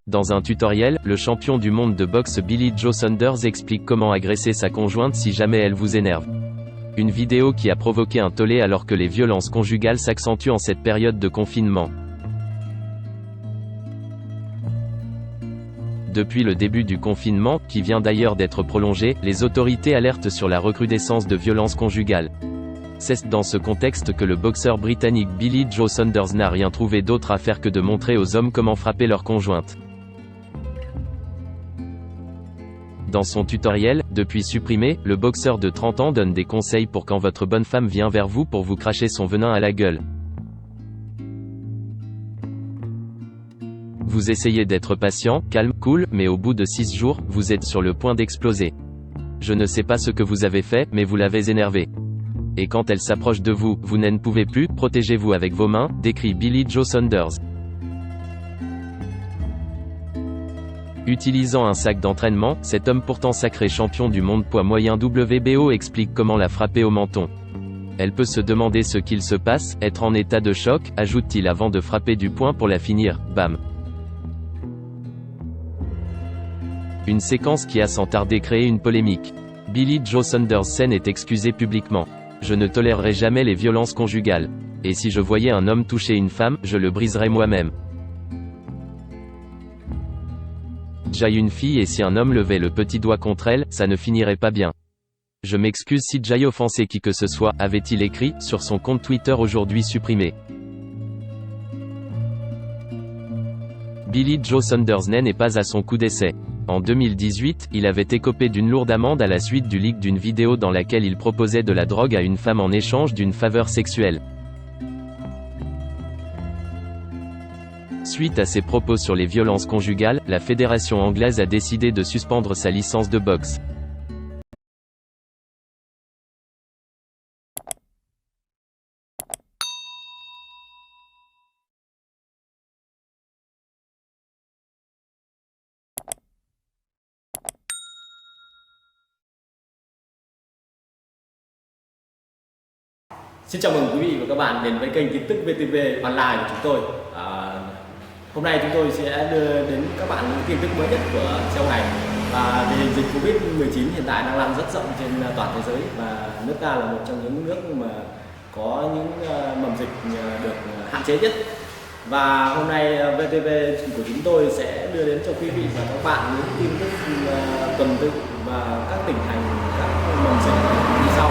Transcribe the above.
Dans un tutoriel, le champion du monde de boxe Billy Joe Saunders explique comment agresser sa conjointe si jamais elle vous énerve. Une vidéo qui a provoqué un tollé alors que les violences conjugales s'accentuent en cette période de confinement. Depuis le début du confinement, qui vient d'ailleurs d'être prolongé, les autorités alertent sur la recrudescence de violences conjugales. C'est dans ce contexte que le boxeur britannique Billy Joe Saunders n'a rien trouvé d'autre à faire que de montrer aux hommes comment frapper leur conjointe. Dans son tutoriel, depuis supprimé, le boxeur de 30 ans donne des conseils pour quand votre bonne femme vient vers vous pour vous cracher son venin à la gueule. Vous essayez d'être patient, calme, cool, mais au bout de 6 jours, vous êtes sur le point d'exploser. Je ne sais pas ce que vous avez fait, mais vous l'avez énervé. Et quand elle s'approche de vous, vous n'en pouvez plus, protégez-vous avec vos mains, décrit Billy Joe Saunders. Utilisant un sac d'entraînement, cet homme pourtant sacré champion du monde poids moyen WBO explique comment la frapper au menton. Elle peut se demander ce qu'il se passe, être en état de choc, ajoute-t-il avant de frapper du poing pour la finir, bam. Une séquence qui a sans tarder créé une polémique. Billy Joe Saunders s'en est excusé publiquement. Je ne tolérerai jamais les violences conjugales. Et si je voyais un homme toucher une femme, je le briserais moi-même. J'ai une fille et si un homme levait le petit doigt contre elle, ça ne finirait pas bien. Je m'excuse si j'ai offensé qui que ce soit, avait-il écrit, sur son compte Twitter aujourd'hui supprimé. Billy Joe Saunders n'est pas à son coup d'essai. En 2018, il avait écopé d'une lourde amende à la suite du leak d'une vidéo dans laquelle il proposait de la drogue à une femme en échange d'une faveur sexuelle. Suite à ses propos sur les violences conjugales, la fédération anglaise a décidé de suspendre sa licence de boxe. Xin chào mừng quý vị và các bạn đến với kênh tin tức VTV Online của chúng tôi. Hôm nay chúng tôi sẽ đưa đến các bạn những tin tức mới nhất của châu này. Và tình hình dịch Covid-19 hiện tại đang lan rất rộng trên toàn thế giới và nước ta là một trong những nước mà có những mầm dịch được hạn chế nhất. Và hôm nay VTV của chúng tôi sẽ đưa đến cho quý vị và các bạn những tin tức tuần tự và các tỉnh thành, các mầm dịch như sau.